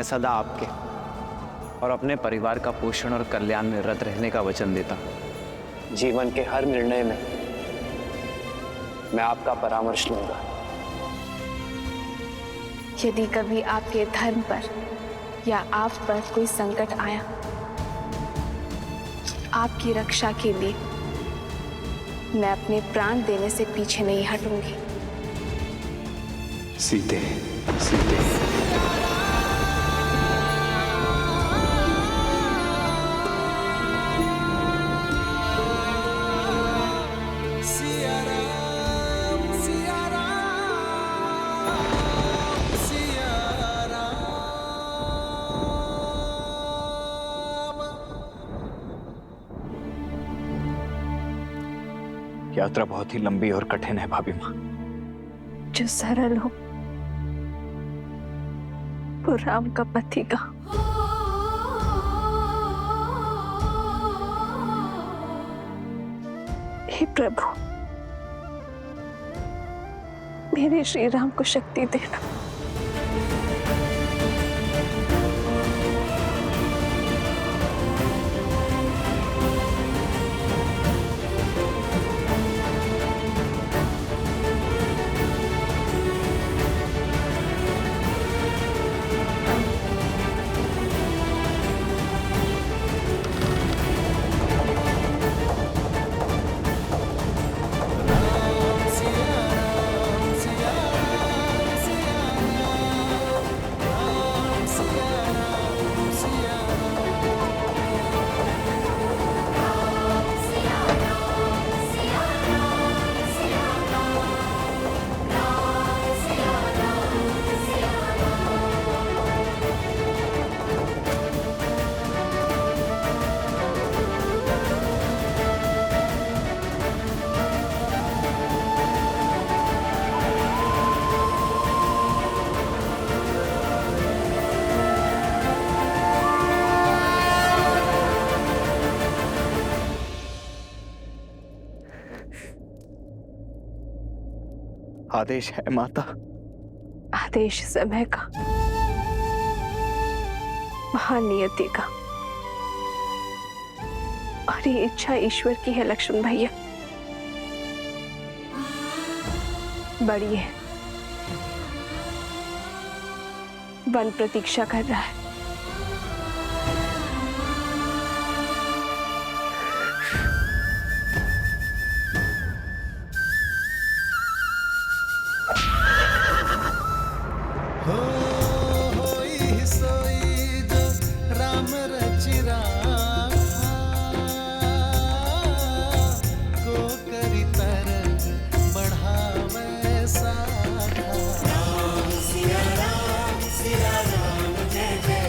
मैं सदा आपके और अपने परिवार का पोषण और कल्याण में रत रहने का वचन देता हूं। जीवन के हर निर्णय में मैं आपका परामर्श लूंगा। यदि कभी आपके धर्म पर या आप पर कोई संकट आया, आपकी रक्षा के लिए मैं अपने प्राण देने से पीछे नहीं हटूंगी। सीते, सीते। यात्रा बहुत ही लंबी और कठिन है भाभी माँ। जो सरल हो वो राम का पति का। हे प्रभु, मेरे श्री राम को शक्ति देना। आदेश है माता। आदेश समय का, महानियति का, और ये इच्छा ईश्वर की है लक्ष्मण भैया। बड़ी है, वन प्रतीक्षा कर रहा है। राम सिया राम जय जय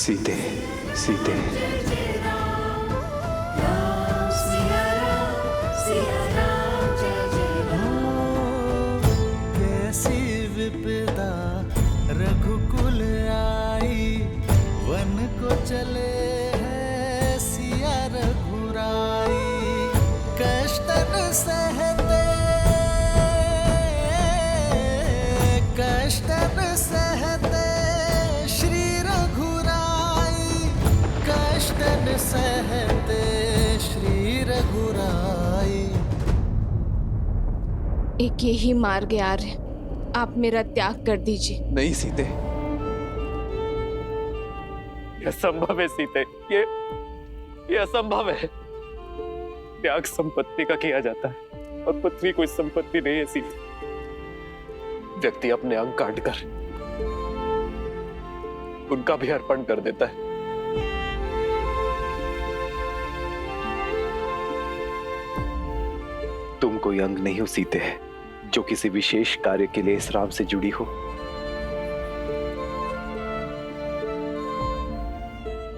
सीते सीते कैसी विपदा रघुकुल आई, वन को चले हैं सिया रघुराई। कष्टन सहते श्री रघुराई, कष्टन सहते श्री रघुराई। एक यही मार्ग है आर्य, आप मेरा त्याग कर दीजिए। नहीं सीते, यह असंभव है सीते, ये असंभव है। त्याग संपत्ति का किया जाता है और पृथ्वी कोई संपत्ति नहीं है सीते। व्यक्ति अपने अंग काट कर उनका भी अर्पण कर देता है। तुम कोई अंग नहीं हो सीते, जो किसी विशेष कार्य के लिए इस राम से जुड़ी हो।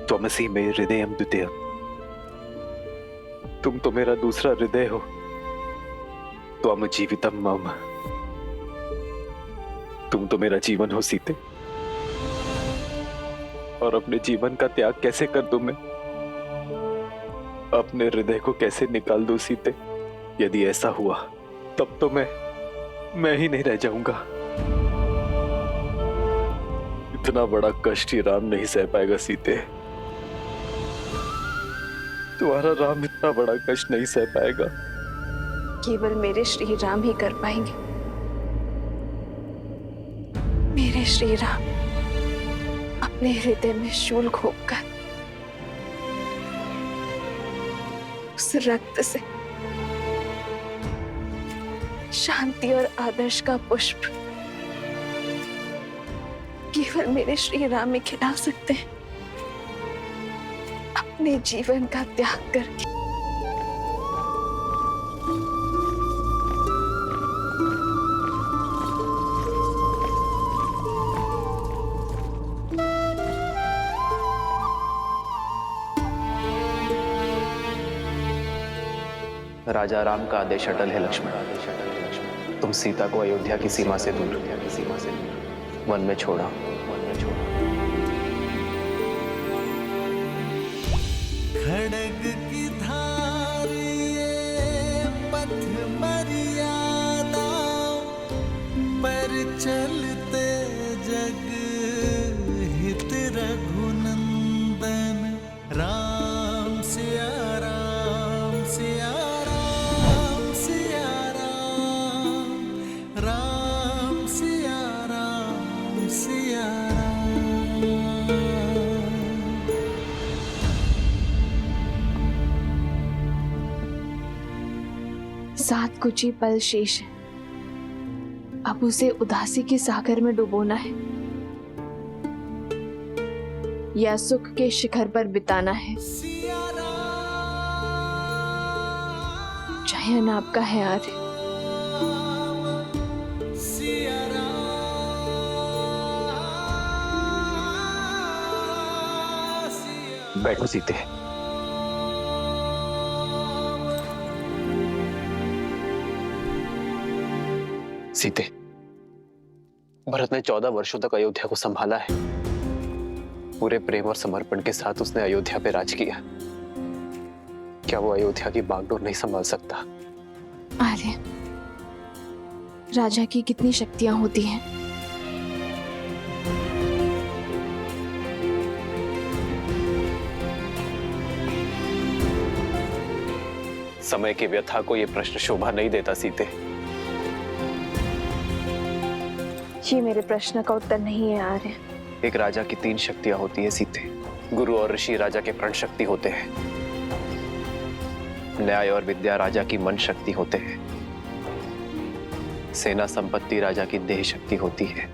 त्वमसि मे हृदयम द्वितीयम्, तुम तो मेरा दूसरा हृदय हो। त्वम जीवितम मम, तुम तो मेरा जीवन हो सीते। और अपने जीवन का त्याग कैसे कर दूं मैं? अपने हृदय को कैसे निकाल दूं सीते? यदि ऐसा हुआ तब तो मैं ही नहीं रह जाऊंगा। इतना बड़ा कष्ट ही राम नहीं सह पाएगा सीते। तुम्हारा राम इतना बड़ा कष्ट नहीं सह पाएगा। केवल मेरे श्री राम ही कर पाएंगे। मेरे श्री राम अपने हृदय में शूल घोंपकर उस रक्त से शांति और आदर्श का पुष्प केवल मेरे श्री राम में खिला सकते हैं, अपने जीवन का त्याग करके। राजा राम का आदेश अटल है लक्ष्मण। तुम सीता को अयोध्या की सीमा से दूर वन में छोड़ा। खड़ग की धार ये पथ मर्यादा, पर चलते जग हित रघुनंदन। राम सिया राम सिया राम सिया राम, राम सिया राम सिया राम। सात कुछ ही पल शेष है, अब उसे उदासी के सागर में डुबोना है या सुख के शिखर पर बिताना है। चयन आपका है आर्य। बैठो सीते। सीते, भरत ने 14 वर्षों तक अयोध्या को संभाला है। पूरे प्रेम और समर्पण के साथ उसने अयोध्या पे राज किया। क्या वो अयोध्या की बागडोर नहीं संभाल सकता? आर्य, राजा की कितनी शक्तियां होती हैं। समय की व्यथा को यह प्रश्न शोभा नहीं देता सीते। ये मेरे प्रश्न का उत्तर नहीं है आर्य। एक राजा की 3 शक्तियां होती है सीते। गुरु और ऋषि राजा के प्रण शक्ति होते हैं। न्याय और विद्या राजा की मन शक्ति होते हैं। सेना संपत्ति राजा की देह शक्ति होती है।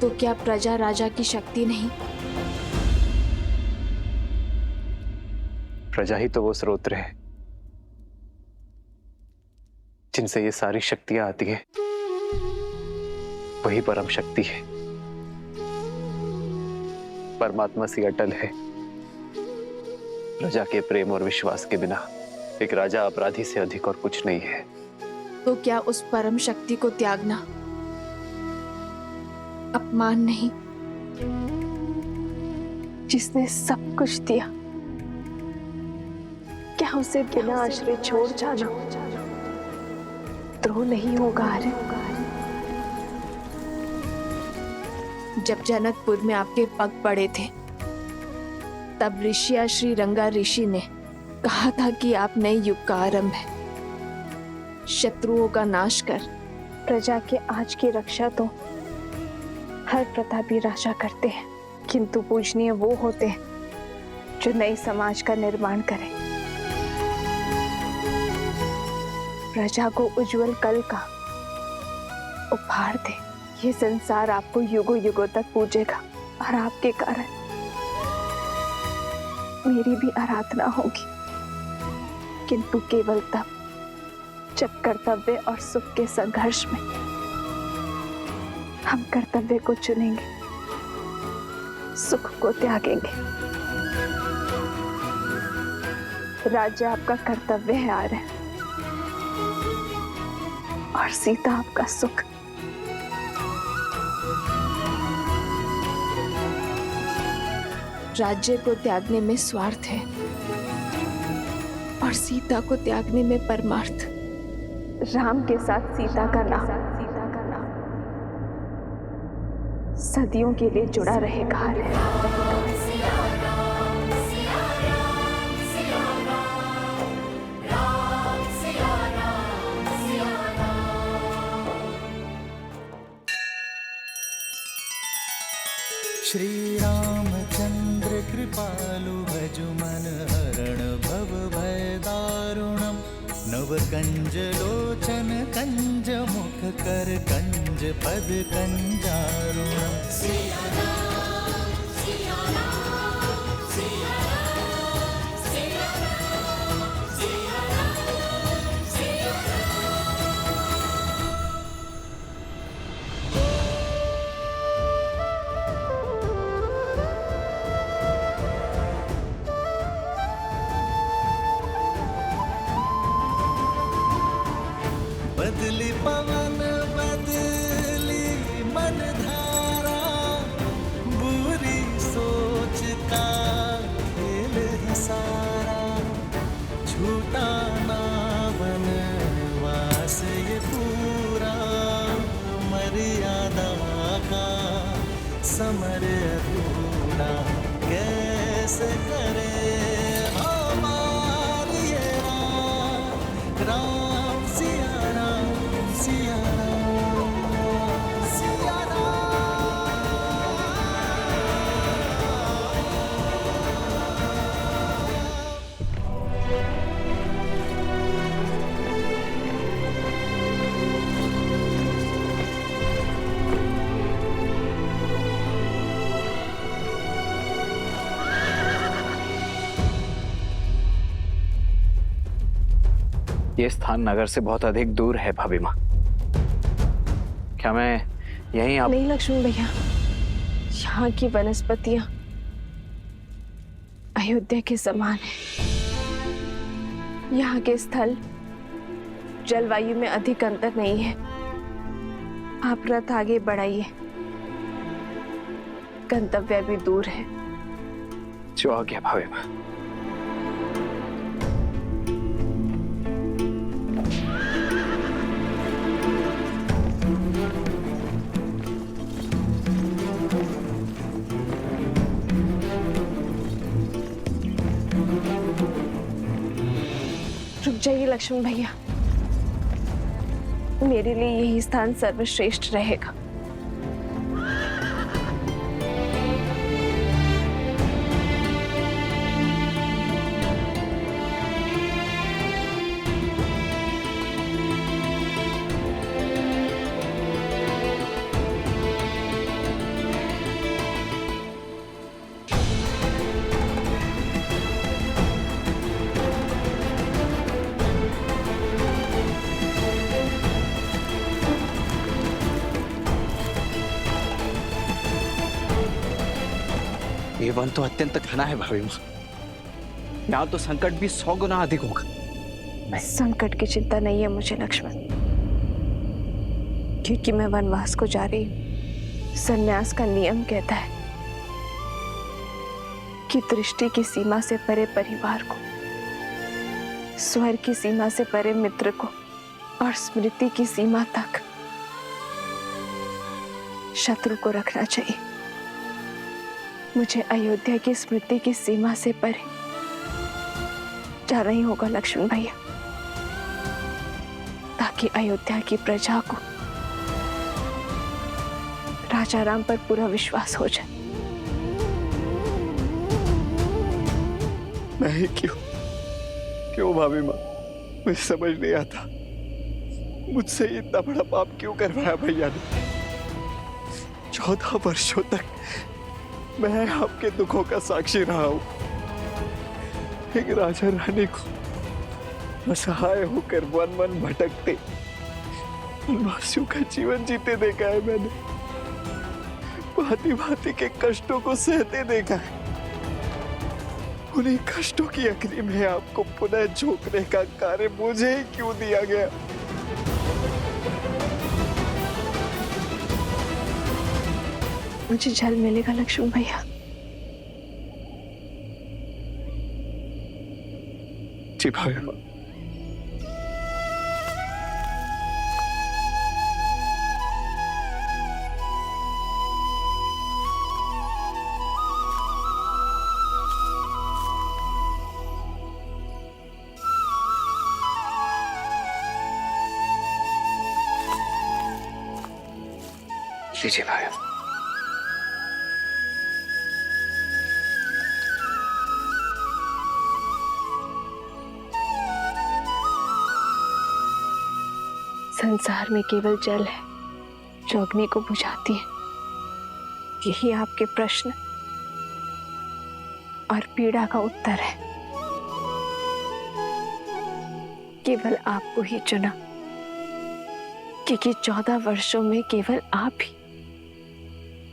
तो क्या प्रजा राजा की शक्ति नहीं? प्रजा ही तो वो स्रोत है जिनसे ये सारी शक्तियां आती हैं, वही परम शक्ति है, परमात्मा सी अटल है। प्रजा के प्रेम और विश्वास के बिना एक राजा अपराधी से अधिक और कुछ नहीं है। तो क्या उस परम शक्ति को त्यागना अपमान नहीं? जिसने सब कुछ दिया, क्या उसे बिना आश्रय छोड़ जाना द्रोह नहीं होगा? अरे जब जनकपुर में आपके पग पड़े थे, तब ऋषिया श्री रंगा ऋषि ने कहा था कि आप नए युग का आरंभ है। शत्रुओं का नाश कर प्रजा के आज की रक्षा तो हर प्रतापी राजा करते हैं, किंतु पूजनीय वो होते हैं जो नए समाज का निर्माण करें, प्रजा को उज्जवल कल का उपहार दे। ये संसार आपको युगों युगों तक पूजेगा और आपके कारण मेरी भी आराधना होगी, किंतु केवल तब जब कर्तव्य और सुख के संघर्ष में हम कर्तव्य को चुनेंगे, सुख को त्यागेंगे। राज्य आपका कर्तव्य है आर्य, और सीता आपका सुख। राज्य को त्यागने में स्वार्थ है और सीता को त्यागने में परमार्थ। राम के साथ सीता का नाम सदियों के लिए जुड़ा रहेगा। श्री रामचंद्र कृपालु भजु मन हरण भव भय दारुणम नव कंज लोचन कंज मुख कर कंज पद कंजारुणम। बदली पवन बदली मन धारा, बुरी सोच का खेल है सारा, झूठा ना बनवास ये पूरा, मर्यादा का समर अधूरा, कैसे करे हमारी ये राम सिया राम सिया राम सिया राम। ये स्थान नगर से बहुत अधिक दूर है भाभी माँ। क्या मैं यहीं आप... नहीं लक्ष्मण भैया, यहाँ की वनस्पतियां अयोध्या के समान है। यहाँ के स्थल जलवायु में अधिक अंतर नहीं है। आप रथ आगे बढ़ाइए, गंतव्य भी दूर है। जो आ गया भाभी माँ। रुक जाइए लक्ष्मण भैया, मेरे लिए यही स्थान सर्वश्रेष्ठ रहेगा। वन तो अत्यंत घना है भाभी माँ, यहाँ तो संकट भी 100 गुना अधिक होगा। संकट की चिंता नहीं है मुझे लक्ष्मण, क्योंकि मैं वनवास को जा रही हूँ। सन्यास का नियम कहता है कि दृष्टि की सीमा से परे परिवार को, स्वर की सीमा से परे मित्र को और स्मृति की सीमा तक शत्रु को रखना चाहिए। मुझे अयोध्या की स्मृति की सीमा से परे जाना ही होगा लक्ष्मण भैया, ताकि अयोध्या की प्रजा को राजा राम पर पूरा विश्वास हो जाए। नहीं, क्यों भाभी माँ, मुझे समझ नहीं आता मुझसे इतना बड़ा पाप क्यों करवाया भैया ने। 14 वर्षों तक मैं आपके दुखों का साक्षी रहा हूं। एक राजा रानी को असहाय होकर वन वन भटकते वनवासियों का जीवन जीते देखा है मैंने। भांति भांति के कष्टों को सहते देखा है। उन्हीं कष्टों की अग्नि में आपको पुनः झोंकने का कार्य मुझे ही क्यों दिया गया। मुझे जल मिलेगा लक्ष्मण भैया? जी भाभी माँ। लीजिए भाई। संसार में केवल जल है जो अग्नि को बुझाती है। यही आपके प्रश्न और पीड़ा का उत्तर है। केवल आपको ही चुना, क्योंकि 14 वर्षों में केवल आप ही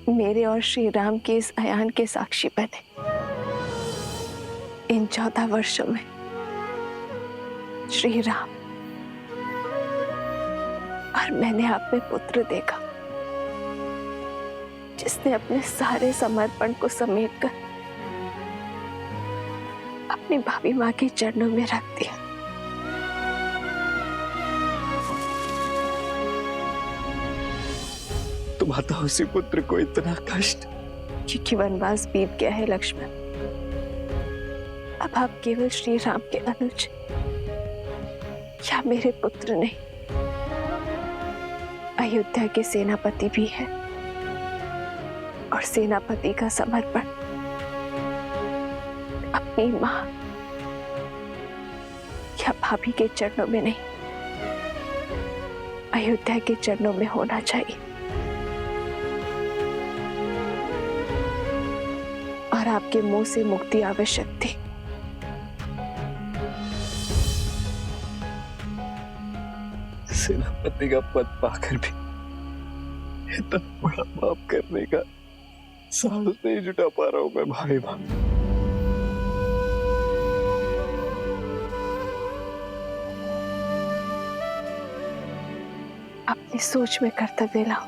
मेरे और श्री राम के इस अयान के साक्षी बने। इन 14 वर्षों में श्री राम और मैंने आप में पुत्र देखा, जिसने अपने सारे समर्पण को समेटकर अपनी भाभी माँ के चरणों में रख दिया। तुम्हारा उसी पुत्र को इतना कष्ट, क्योंकि वनवास बीत गया है लक्ष्मण। अब आप केवल श्री राम के अनुज या मेरे पुत्र नहीं, अयोध्या के सेनापति भी हैं। और सेनापति का समर्पण अपनी मां या भाभी के चरणों में नहीं, अयोध्या के चरणों में होना चाहिए। और आपके मुंह से मुक्ति आवश्यक थी। सेनापति का पद पाकर भी इतना बड़ा पाप करने का साहस नहीं जुटा पा रहा हूं मैं भाई मां। अपनी सोच में कर्तव्य लाओ,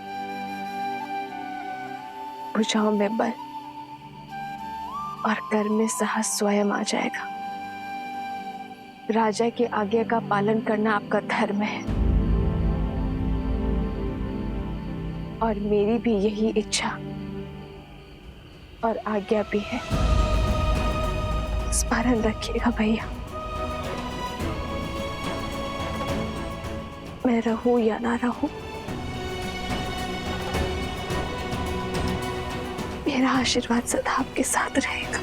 भुजाओं में बल और कर्म में साहस स्वयं आ जाएगा। राजा की आज्ञा का पालन करना आपका धर्म है, और मेरी भी यही इच्छा और आज्ञा भी है। स्मरण रखिएगा भैया, मैं रहूं या ना रहूं, मेरा आशीर्वाद सदा आपके साथ रहेगा।